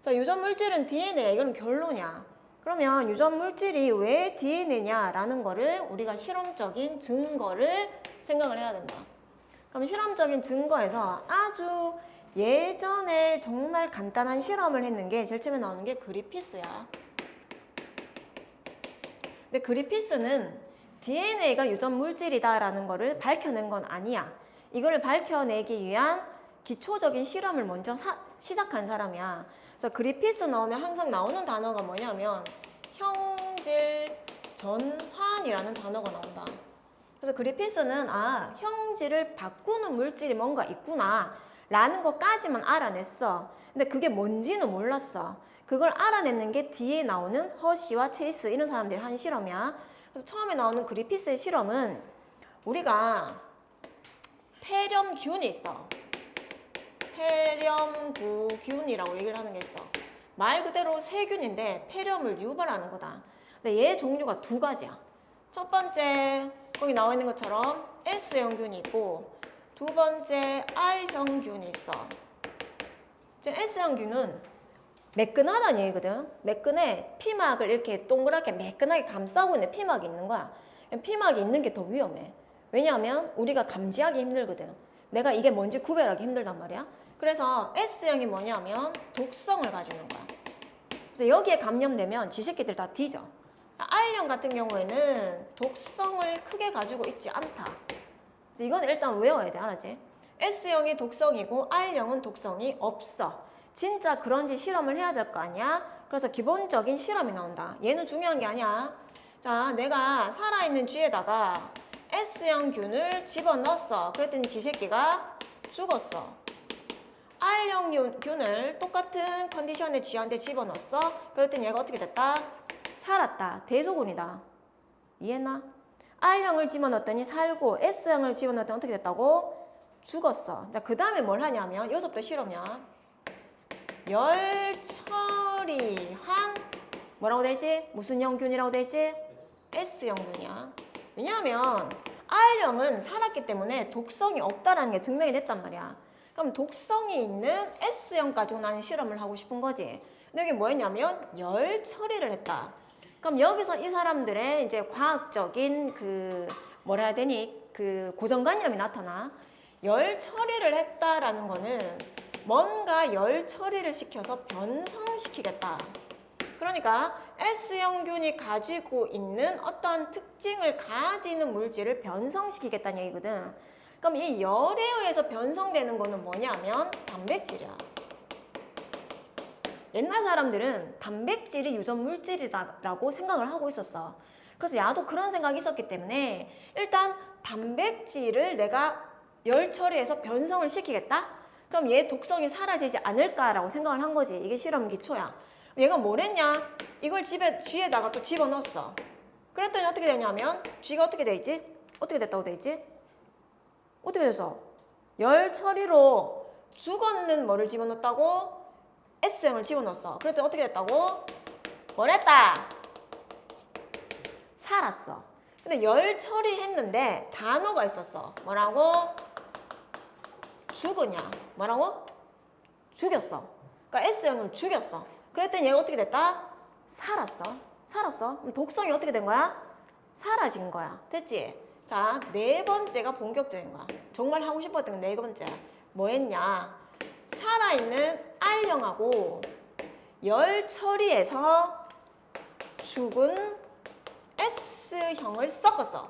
자, 유전 물질은 DNA. 이건 결론이야. 그러면 유전 물질이 왜 DNA냐라는 거를 우리가 실험적인 증거를 생각을 해야 된다. 그럼 실험적인 증거에서 아주 예전에 정말 간단한 실험을 했는 게 제일 처음에 나오는 게 그리피스야. 근데 그리피스는 DNA가 유전 물질이다라는 거를 밝혀낸 건 아니야. 이거를 밝혀내기 위한 기초적인 실험을 먼저 시작한 사람이야. 그래서 그리피스 나오면 항상 나오는 단어가 뭐냐면 형질 전환이라는 단어가 나온다. 그래서 그리피스는 형질을 바꾸는 물질이 뭔가 있구나 라는 것까지만 알아냈어. 근데 그게 뭔지는 몰랐어. 그걸 알아내는 게 뒤에 나오는 허쉬와 체이스 이런 사람들이 한 실험이야. 그래서 처음에 나오는 그리피스의 실험은 우리가 폐렴균이 있어. 폐렴부균이라고 얘기를 하는 게 있어. 말 그대로 세균인데 폐렴을 유발하는 거다. 근데 얘 종류가 두 가지야. 첫 번째 거기 나와 있는 것처럼 S형균이 있고 두 번째 R형균이 있어. S형균은 매끈하다는 얘기거든. 매끈해. 피막을 이렇게 동그랗게 매끈하게 감싸고 있는 피막이 있는 거야. 피막이 있는 게 더 위험해. 왜냐하면 우리가 감지하기 힘들거든. 내가 이게 뭔지 구별하기 힘들단 말이야. 그래서 S형이 뭐냐면 독성을 가지는 거야. 그래서 여기에 감염되면 지 새끼들 다 뒤져. R형 같은 경우에는 독성을 크게 가지고 있지 않다. 그래서 이건 일단 외워야 돼. 알았지? S형이 독성이고 R형은 독성이 없어. 진짜 그런지 실험을 해야 될 거 아니야? 그래서 기본적인 실험이 나온다. 얘는 중요한 게 아니야. 자, 내가 살아있는 쥐에다가 S형 균을 집어넣었어. 그랬더니 지 새끼가 죽었어. R형 균을 똑같은 컨디션의 쥐한테 집어넣었어. 그랬더니 얘가 어떻게 됐다? 살았다. 대소군이다. 이해했나? R형을 집어넣었더니 살고 S형을 집어넣었더니 어떻게 됐다고? 죽었어. 자, 그 다음에 뭘 하냐면 여기서부터 실험이야. 열 처리한 뭐라고 되지? 무슨 형균이라고 되지? S형균이야. 왜냐하면 R형은 살았기 때문에 독성이 없다라는 게 증명이 됐단 말이야. 그럼 독성이 있는 S형 가지고 나는 실험을 하고 싶은 거지. 근데 여기 뭐 했냐면 열 처리를 했다. 그럼 여기서 이 사람들의 이제 과학적인 뭐라 해야 되니? 고정관념이 나타나. 열 처리를 했다라는 거는 뭔가 열 처리를 시켜서 변성시키겠다. 그러니까 S형균이 가지고 있는 어떤 특징을 가지는 물질을 변성시키겠다는 얘기거든. 그럼 이 열에 의해서 변성되는 거는 뭐냐면 단백질이야. 옛날 사람들은 단백질이 유전 물질이다라고 생각을 하고 있었어. 그래서 야도 그런 생각이 있었기 때문에 일단 단백질을 내가 열 처리해서 변성을 시키겠다? 그럼 얘 독성이 사라지지 않을까라고 생각을 한 거지. 이게 실험 기초야. 얘가 뭘 했냐? 이걸 쥐에다가 또 집어넣었어. 그랬더니 어떻게 되냐면 쥐가 어떻게 돼 있지? 어떻게 됐다고 돼 있지? 어떻게 됐어? 열 처리로 죽었는 뭐를 집어넣었다고? S형을 집어넣었어. 그랬더니 어떻게 됐다고? 뭘 했다? 살았어. 근데 열 처리했는데 단어가 있었어. 뭐라고? 죽으냐? 뭐라고? 죽였어. 그러니까 S형을 죽였어. 그랬더니 얘가 어떻게 됐다? 살았어. 살았어. 그럼 독성이 어떻게 된 거야? 사라진 거야. 됐지? 자, 네 번째가 본격적인 거야. 정말 하고 싶었던 건 네 번째. 뭐 했냐? 살아있는 R형하고 열 처리해서 죽은 S형을 섞었어.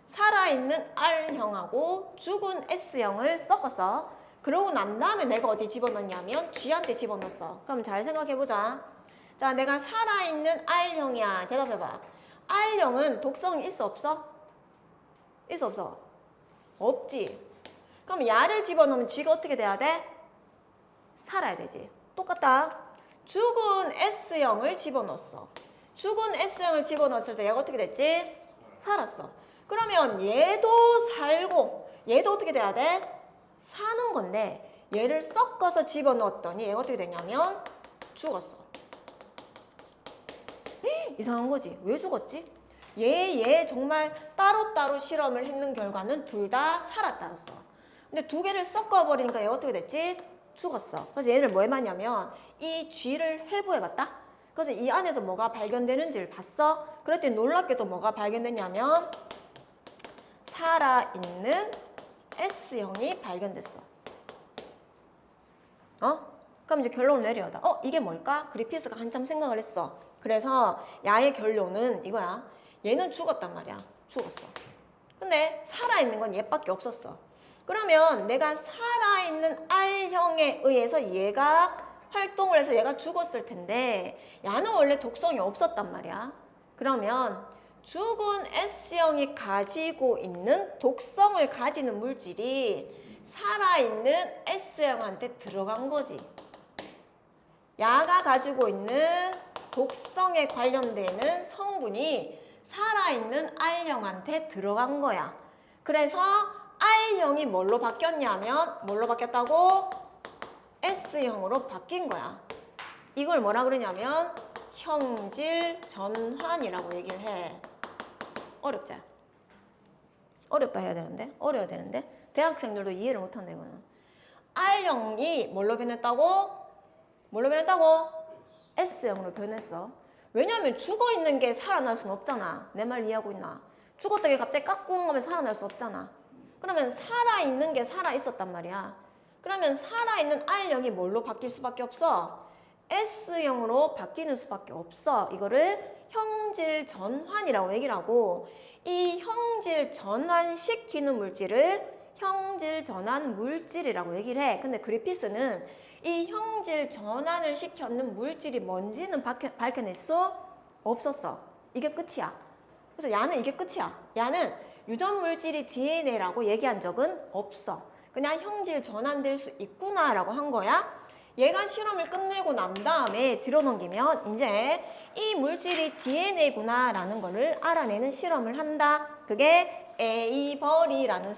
살아있는 R형하고 죽은 S형을 섞었어. 그러고 난 다음에 내가 어디 집어넣냐면 G한테 집어넣었어. 그럼 잘 생각해보자. 자, 내가 살아있는 R형이야. 대답해봐. R형은 독성이 있어 없어? 있어 없어? 없지. 그럼 야를 집어넣으면 G가 어떻게 돼야 돼? 살아야 되지. 똑같다. 죽은 S형을 집어넣었어. 죽은 S형을 집어넣었을 때 얘가 어떻게 됐지? 살았어. 그러면 얘도 살고 얘도 어떻게 돼야 돼? 사는 건데 얘를 섞어서 집어넣었더니 얘가 어떻게 되냐면 죽었어. 이상한 거지. 왜 죽었지? 얘 정말 따로따로 실험을 했는 결과는 둘 다 살았다였어. 근데 두 개를 섞어버리니까 얘가 어떻게 됐지? 죽었어. 그래서 얘를 뭐 해봤냐면 이 G를 해부해봤다. 그래서 이 안에서 뭐가 발견되는지를 봤어. 그랬더니 놀랍게도 뭐가 발견됐냐면 살아있는 S형이 발견됐어. 그럼 이제 결론을 내려야 이게 뭘까? 그리피스가 한참 생각을 했어. 그래서 야의 결론은 이거야. 얘는 죽었단 말이야. 죽었어. 근데 살아있는 건 얘밖에 없었어. 그러면 내가 살아있는 R형에 의해서 얘가 활동을 해서 얘가 죽었을 텐데 야는 원래 독성이 없었단 말이야. 그러면 죽은 S형이 가지고 있는 독성을 가지는 물질이 살아있는 S형한테 들어간 거지. 야가 가지고 있는 독성에 관련되는 성분이 살아있는 R형한테 들어간 거야. 그래서 R형이 뭘로 바뀌었냐면 뭘로 바뀌었다고? S형으로 바뀐 거야. 이걸 뭐라 그러냐면 형질 전환이라고 얘기를 해. 어렵지? 어렵다 해야 되는데? 어려야 되는데? 대학생들도 이해를 못한다 이거는. R형이 뭘로 변했다고? 뭘로 변했다고? S형으로 변했어. 왜냐면 죽어있는 게 살아날 수는 없잖아. 내 말 이해하고 있나? 죽었다가 갑자기 깎고 가면 살아날 수 없잖아. 그러면 살아있는 게 살아있었단 말이야. 그러면 살아있는 R형이 뭘로 바뀔 수밖에 없어? S형으로 바뀌는 수밖에 없어. 이거를 형질 전환이라고 얘기를 하고 이 형질 전환시키는 물질을 형질 전환 물질이라고 얘기를 해. 근데 그리피스는 이 형질 전환을 시켰는 물질이 뭔지는 밝혀낼 수 없었어. 이게 끝이야. 그래서 야는 이게 끝이야. 야는 유전 물질이 DNA라고 얘기한 적은 없어. 그냥 형질 전환될 수 있구나라고 한 거야. 얘가 실험을 끝내고 난 다음에 들여넘기면 이제 이 물질이 DNA구나라는 거를 알아내는 실험을 한다. 그게 에이버리라는